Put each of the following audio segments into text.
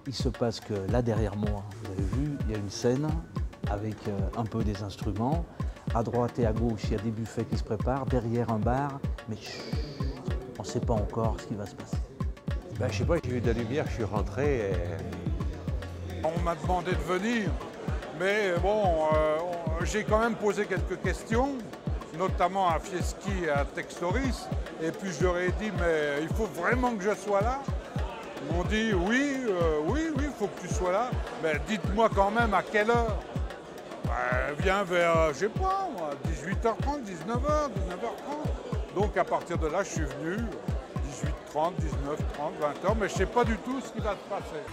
Il se passe que là derrière moi, vous avez vu, il y a une scène avec un peu des instruments. À droite et à gauche, il y a des buffets qui se préparent, derrière un bar, mais chut, on ne sait pas encore ce qui va se passer. Ben, je sais pas, j'ai vu de la lumière, je suis rentré et... On m'a demandé de venir, mais bon, j'ai quand même posé quelques questions, notamment à Fieschi et à Textoris, et puis je leur ai dit, mais il faut vraiment que je sois là. Ils m'ont dit, oui, il faut que tu sois là, mais dites-moi quand même à quelle heure. Ben, viens vers, je sais pas, 18h30, 19h, 19h30. Donc à partir de là, je suis venu, 18h30, 19h30, 20h, mais je ne sais pas du tout ce qui va se passer.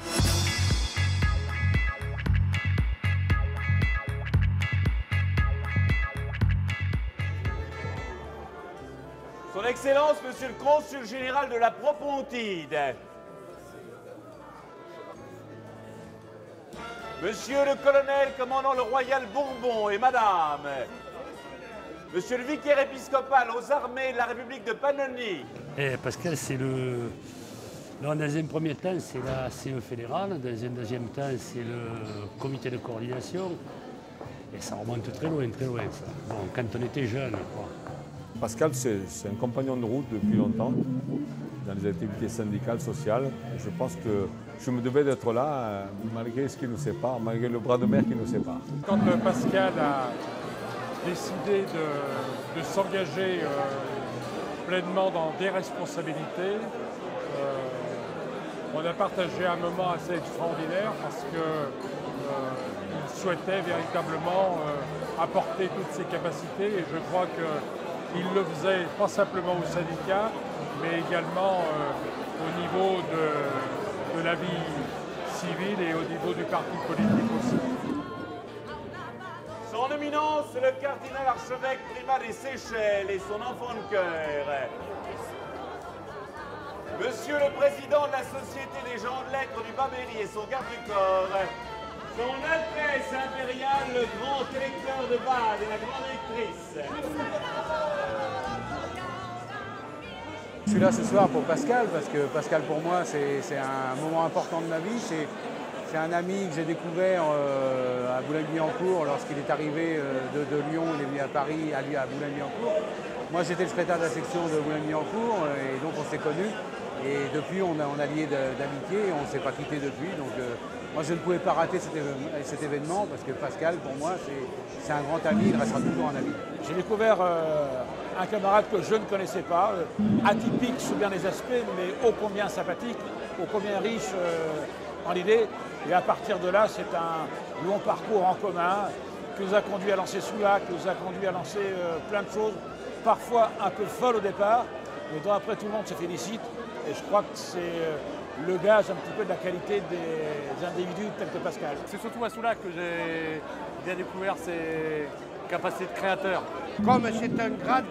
Son Excellence, Monsieur le Consul général de la Propontide. Monsieur le colonel commandant le Royal Bourbon et Madame. Monsieur le vicaire épiscopal aux armées de la République de Pannonie. Et Pascal, c'est le... Dans un premier temps, c'est la CE fédérale. Dans un deuxième temps, c'est le comité de coordination. Et ça remonte très loin, ça. Bon, quand on était jeune, quoi. Pascal, c'est un compagnon de route depuis longtemps, dans les activités syndicales, sociales. Je pense que je me devais d'être là, malgré ce qui nous sépare, malgré le bras de mer qui nous sépare. Quand Pascal a décidé de s'engager pleinement dans des responsabilités, on a partagé un moment assez extraordinaire parce qu'il souhaitait véritablement apporter toutes ses capacités et je crois qu'il le faisait pas simplement au syndicat, mais également au niveau de la vie civile et au niveau du parti politique aussi. Son éminence, le cardinal archevêque primat des Seychelles et son enfant de cœur. Monsieur le président de la Société des gens de lettres du Bas-Berry et son garde du corps. Son Altesse impériale, le grand électeur de Bâle et la grande électrice. Je suis là ce soir pour Pascal, parce que Pascal pour moi c'est un moment important de ma vie. C'est un ami que j'ai découvert à Boulogne-Billancourt lorsqu'il est arrivé de Lyon, il est venu à Paris, à Boulogne-Billancourt. Moi j'étais le secrétaire de la section de Boulogne-Billancourt et donc on s'est connus. Et depuis on a lié d'amitié et on ne s'est pas quitté depuis. Donc moi je ne pouvais pas rater cet événement parce que Pascal pour moi c'est un grand ami, il restera toujours un ami. J'ai découvert un camarade que je ne connaissais pas, atypique sous bien des aspects, mais ô combien sympathique, ô combien riche en idées. Et à partir de là, c'est un long parcours en commun qui nous a conduit à lancer Soulac, qui nous a conduit à lancer plein de choses, parfois un peu folles au départ, mais dont après tout le monde se félicite. Et je crois que c'est le gage un petit peu de la qualité des individus tels que Pascal. C'est surtout à Soulac que j'ai bien découvert ses capacités de créateur. Comme c'est un grand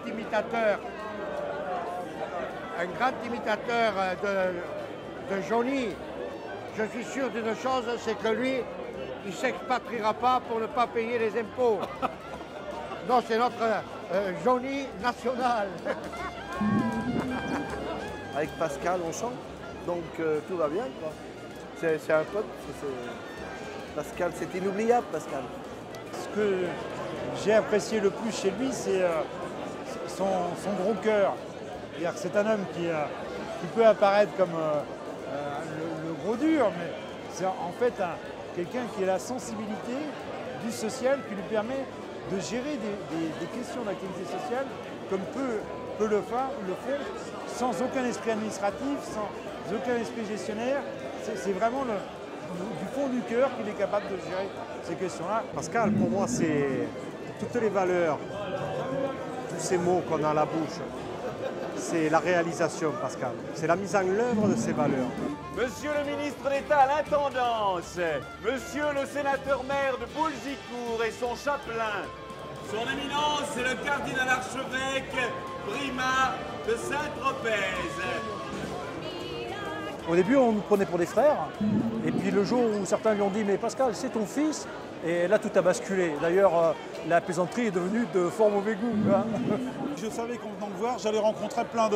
imitateur de Johnny, je suis sûr d'une chose, c'est que lui, il ne s'expatriera pas pour ne pas payer les impôts. Non, c'est notre Johnny national. Avec Pascal, on chante, donc tout va bien, quoi. C'est un pote, Pascal, c'est inoubliable, Pascal. Ce que j'ai apprécié le plus chez lui, c'est son gros cœur. C'est un homme qui peut apparaître comme le gros dur, mais c'est en fait quelqu'un qui a la sensibilité du social qui lui permet de gérer des questions d'activité sociale comme peut le font, sans aucun esprit administratif, sans aucun esprit gestionnaire. C'est vraiment du fond du cœur qu'il est capable de gérer ces questions-là. Pascal, pour moi, c'est toutes les valeurs, tous ces mots qu'on a à la bouche. C'est la réalisation, Pascal. C'est la mise en œuvre de ces valeurs. Monsieur le ministre d'État à l'intendance, monsieur le sénateur maire de Boulzicourt et son chapelain, son éminence c'est le cardinal archevêque primat de Saint-Tropez. Au début, on nous prenait pour des frères, et puis le jour où certains lui ont dit « mais Pascal, c'est ton fils », et là tout a basculé. D'ailleurs, la plaisanterie est devenue de fort mauvais goût. Hein. Je savais qu'en venant me voir, j'allais rencontrer plein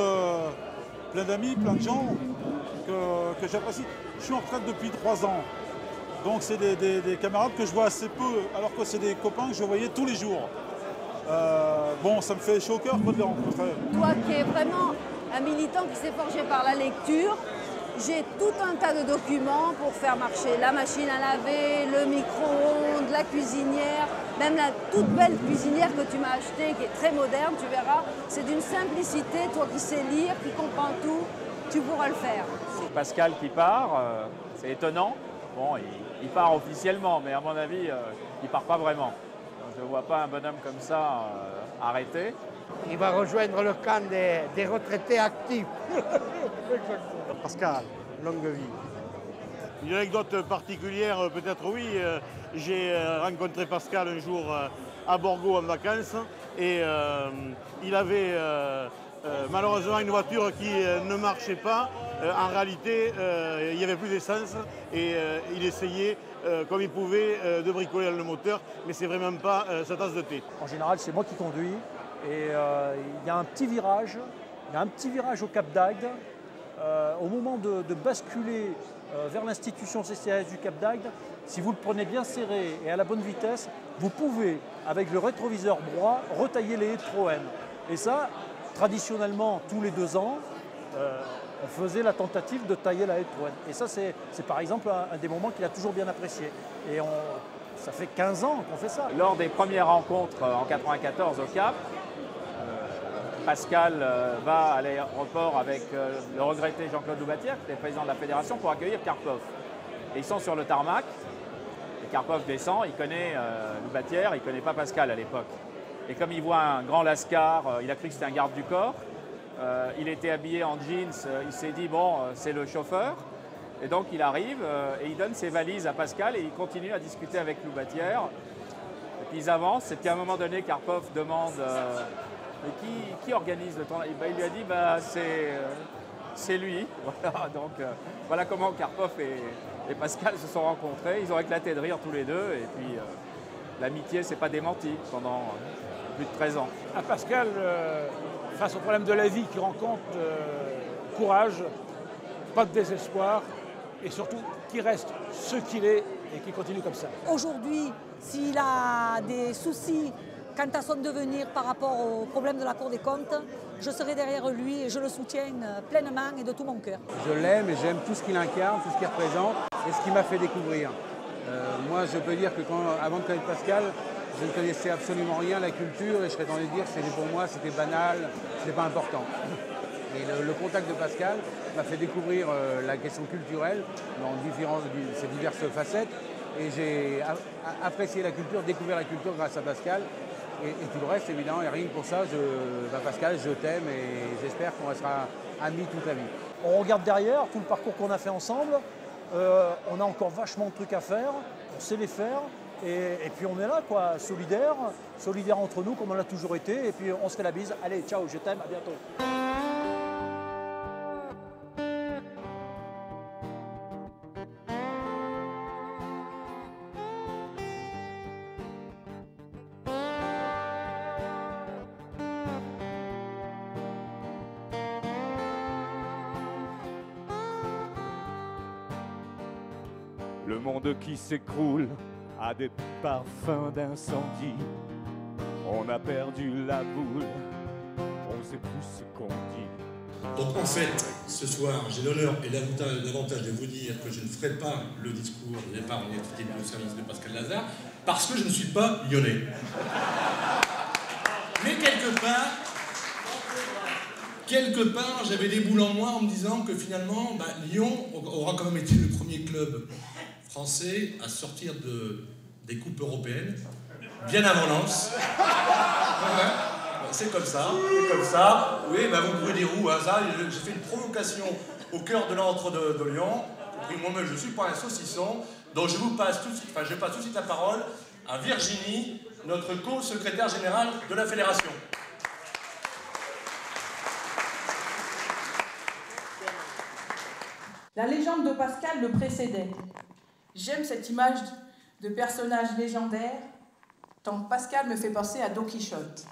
d'amis, plein de gens, que j'apprécie. Je suis en retraite depuis 3 ans. Donc c'est des camarades que je vois assez peu, alors que c'est des copains que je voyais tous les jours. Bon, ça me fait chaud au cœur de les rencontrer. Toi qui es vraiment un militant qui s'est forgé par la lecture, j'ai tout un tas de documents pour faire marcher la machine à laver, le micro-ondes, la cuisinière, même la toute belle cuisinière que tu m'as achetée, qui est très moderne, tu verras. C'est d'une simplicité, toi qui sais lire, qui comprends tout, tu pourras le faire. C'est Pascal qui part, c'est étonnant. Bon, il part officiellement, mais à mon avis, il part pas vraiment. Je ne vois pas un bonhomme comme ça arrêté. Il va rejoindre le camp des retraités actifs. Pascal, longue vie. Une anecdote particulière, peut-être oui. J'ai rencontré Pascal un jour à Borgo en vacances et il avait malheureusement une voiture qui ne marchait pas. En réalité, il n'y avait plus d'essence et il essayait comme il pouvait de bricoler le moteur, mais c'est vraiment pas sa tasse de thé. En général, c'est moi qui conduis et il y a un petit virage, au Cap d'Agde. Au moment de basculer vers l'institution CCAS du Cap d'Agde, si vous le prenez bien serré et à la bonne vitesse, vous pouvez, avec le rétroviseur droit, retailler les haies de Troène. Et ça, traditionnellement, tous les 2 ans, on faisait la tentative de tailler la haie de Troène. Et ça, c'est par exemple un des moments qu'il a toujours bien apprécié. Et ça fait 15 ans qu'on fait ça. Lors des premières rencontres en 1994 au Cap, Pascal va à l'aéroport avec le regretté Jean-Claude Loubatière, qui était président de la fédération, pour accueillir Karpov. Et ils sont sur le tarmac, et Karpov descend, il connaît Loubatière, il ne connaît pas Pascal à l'époque. Et comme il voit un grand lascar, il a cru que c'était un garde du corps, il était habillé en jeans, il s'est dit bon, c'est le chauffeur. Et donc il arrive et il donne ses valises à Pascal et il continue à discuter avec Loubatière. Et puis ils avancent, et puis à un moment donné, Karpov demande mais qui organise le tournoi? Il lui a dit c'est lui. Voilà, donc voilà comment Karpov et Pascal se sont rencontrés. Ils ont éclaté de rire tous les deux et puis l'amitié s'est pas démentie pendant plus de 13 ans. À Pascal, face au problème de la vie qu'il rencontre, courage, pas de désespoir et surtout qu'il reste ce qu'il est et qu'il continue comme ça. Aujourd'hui, s'il a des soucis quant à son devenir par rapport au problème de la Cour des comptes, je serai derrière lui et je le soutiens pleinement et de tout mon cœur. Je l'aime et j'aime tout ce qu'il incarne, tout ce qu'il représente et ce qu'il m'a fait découvrir. Moi, je peux dire que avant de connaître Pascal, je ne connaissais absolument rien à la culture et je serais tenté de dire que pour moi, c'était banal, ce n'était pas important. Et le contact de Pascal m'a fait découvrir la question culturelle dans ses diverses facettes et j'ai apprécié la culture, découvert la culture grâce à Pascal. Et tout le reste, évidemment, et rien que pour ça, Pascal, je t'aime et j'espère qu'on restera amis toute la vie. On regarde derrière tout le parcours qu'on a fait ensemble. On a encore vachement de trucs à faire, on sait les faire. Et puis on est là, quoi, solidaires entre nous, comme on l'a toujours été. Et puis on se fait la bise. Allez, ciao, je t'aime, à bientôt. Le monde qui s'écroule a des parfums d'incendie. On a perdu la boule, on sait plus ce qu'on dit. Donc en fait, ce soir, j'ai l'honneur et l'avantage de vous dire que je ne ferai pas le discours de départ en identité du service de Pascal Lazare, parce que je ne suis pas lyonnais. Mais quelque part, j'avais des boules en moi en me disant que finalement, Lyon aura quand même été le premier club français à sortir des coupes européennes, bien avant Lens. C'est comme ça, Oui, vous pouvez dire où, ça, j'ai fait une provocation au cœur de l'antre de Lyon. Moi-même, je ne suis pas un saucisson, donc je passe tout de suite la parole à Virginie, notre co-secrétaire générale de la fédération. La légende de Pascal le précédait. J'aime cette image de personnage légendaire, tant Pascal me fait penser à Don Quichotte.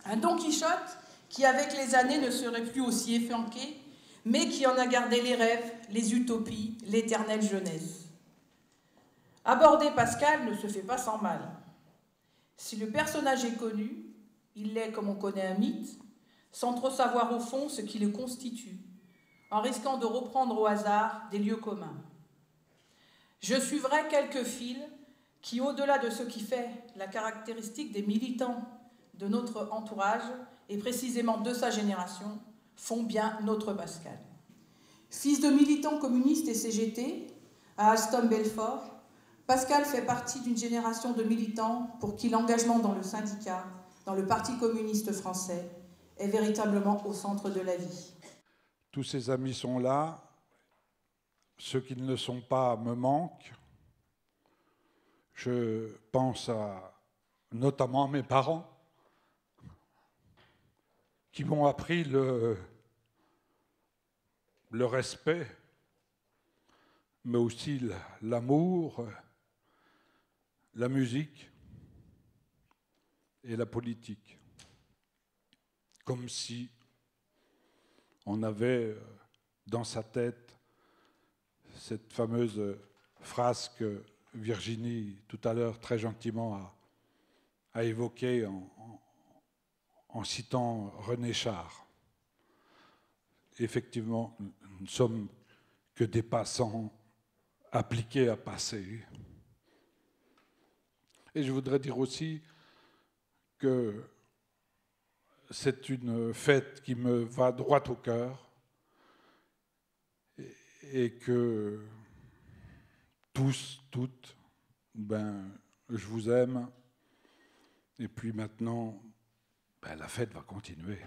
Un Don Quichotte qui, avec les années, ne serait plus aussi efflanqué, mais qui en a gardé les rêves, les utopies, l'éternelle jeunesse. Aborder Pascal ne se fait pas sans mal. Si le personnage est connu, il l'est comme on connaît un mythe, sans trop savoir au fond ce qui le constitue, en risquant de reprendre au hasard des lieux communs. Je suivrai quelques fils qui, au-delà de ce qui fait la caractéristique des militants de notre entourage, et précisément de sa génération, font bien notre Pascal. Fils de militants communistes et CGT, à Alstom-Belfort, Pascal fait partie d'une génération de militants pour qui l'engagement dans le syndicat, dans le Parti communiste français, est véritablement au centre de la vie. Tous ces amis sont là. Ceux qui ne le sont pas me manquent. Je pense notamment à mes parents qui m'ont appris le respect, mais aussi l'amour, la musique et la politique. Comme si on avait dans sa tête cette fameuse phrase que Virginie, tout à l'heure, très gentiment a évoquée en citant René Char. Effectivement, nous ne sommes que des passants appliqués à passer. Et je voudrais dire aussi que c'est une fête qui me va droit au cœur et que tous, toutes, je vous aime. Et puis maintenant, la fête va continuer.